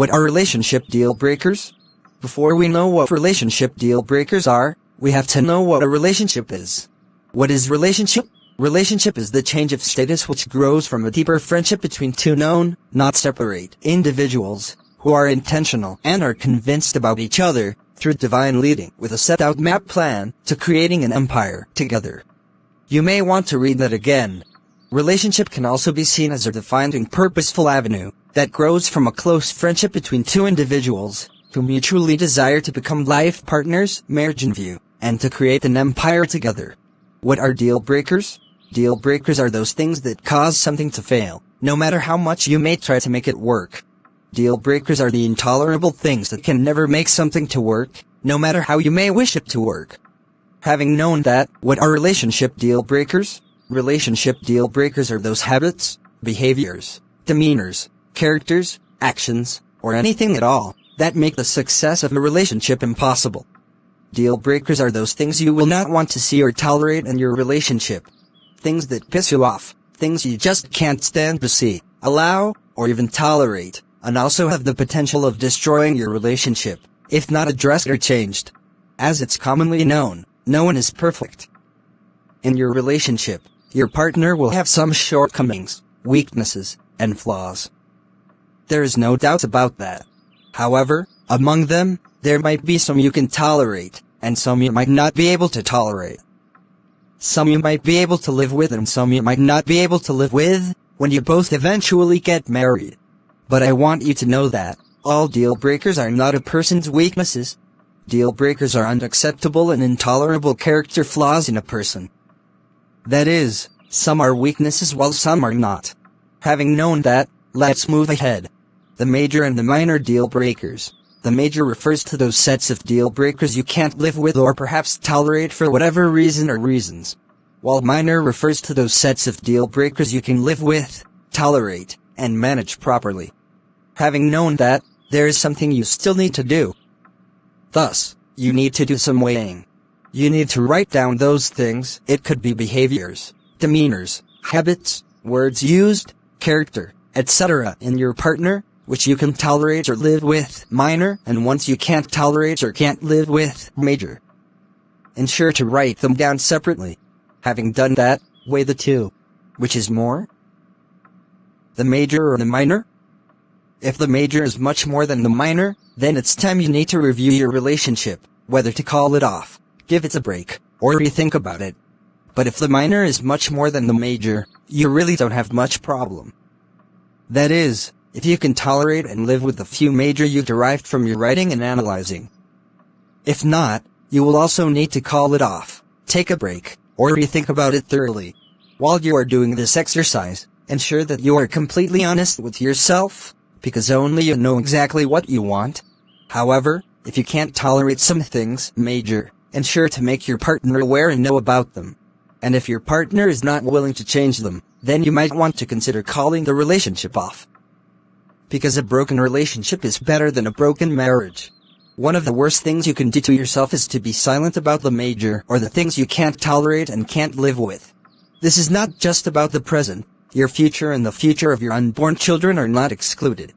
What are relationship deal breakers? Before we know what relationship deal breakers are, we have to know what a relationship is. What is relationship? Relationship is the change of status which grows from a deeper friendship between two known, not separate, individuals, who are intentional and are convinced about each other, through divine leading with a set-out map plan, to creating an empire together. You may want to read that again. Relationship can also be seen as a defined and purposeful avenue that grows from a close friendship between two individuals who mutually desire to become life partners, marriage in view, and to create an empire together. What are deal breakers? Deal breakers are those things that cause something to fail, no matter how much you may try to make it work. Deal breakers are the intolerable things that can never make something to work, no matter how you may wish it to work. Having known that, what are relationship deal breakers? Relationship deal breakers are those habits, behaviors, demeanors, characters, actions, or anything at all that make the success of a relationship impossible. Deal breakers are those things you will not want to see or tolerate in your relationship. Things that piss you off, things you just can't stand to see, allow, or even tolerate, and also have the potential of destroying your relationship, if not addressed or changed. As it's commonly known, no one is perfect. In your relationship, your partner will have some shortcomings, weaknesses, and flaws. There is no doubt about that. However, among them, there might be some you can tolerate, and some you might not be able to tolerate. Some you might be able to live with and some you might not be able to live with, when you both eventually get married. But I want you to know that all deal breakers are not a person's weaknesses. Deal breakers are unacceptable and intolerable character flaws in a person. That is, some are weaknesses while some are not. Having known that, let's move ahead. The major and the minor deal breakers. The major refers to those sets of deal breakers you can't live with or perhaps tolerate for whatever reason or reasons. While minor refers to those sets of deal breakers you can live with, tolerate, and manage properly. Having known that, there is something you still need to do. Thus, you need to do some weighing. You need to write down those things. It could be behaviors, demeanors, habits, words used, character, etc. in your partner, which you can tolerate or live with, minor, and ones you can't tolerate or can't live with, major. Ensure to write them down separately. Having done that, weigh the two. Which is more? The major or the minor? If the major is much more than the minor, then it's time you need to review your relationship, whether to call it off, give it a break, or rethink about it. But if the minor is much more than the major, you really don't have much problem. That is, if you can tolerate and live with the few major you derived from your writing and analyzing. If not, you will also need to call it off, take a break, or rethink about it thoroughly. While you are doing this exercise, ensure that you are completely honest with yourself, because only you know exactly what you want. However, if you can't tolerate some things, major, ensure to make your partner aware and know about them. And if your partner is not willing to change them, then you might want to consider calling the relationship off. Because a broken relationship is better than a broken marriage. One of the worst things you can do to yourself is to be silent about the major or the things you can't tolerate and can't live with. This is not just about the present. Your future and the future of your unborn children are not excluded.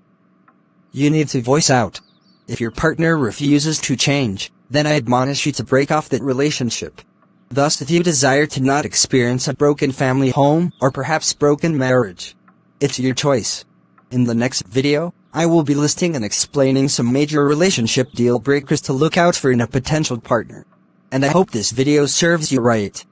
You need to voice out. If your partner refuses to change, then I admonish you to break off that relationship. Thus, if you desire to not experience a broken family home or perhaps broken marriage, it's your choice. In the next video, I will be listing and explaining some major relationship deal breakers to look out for in a potential partner. And I hope this video serves you right.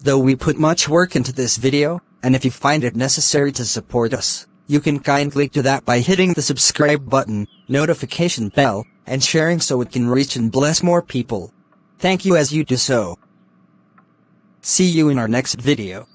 Though we put much work into this video, and if you find it necessary to support us, you can kindly do that by hitting the subscribe button, notification bell, and sharing so it can reach and bless more people. Thank you as you do so. See you in our next video.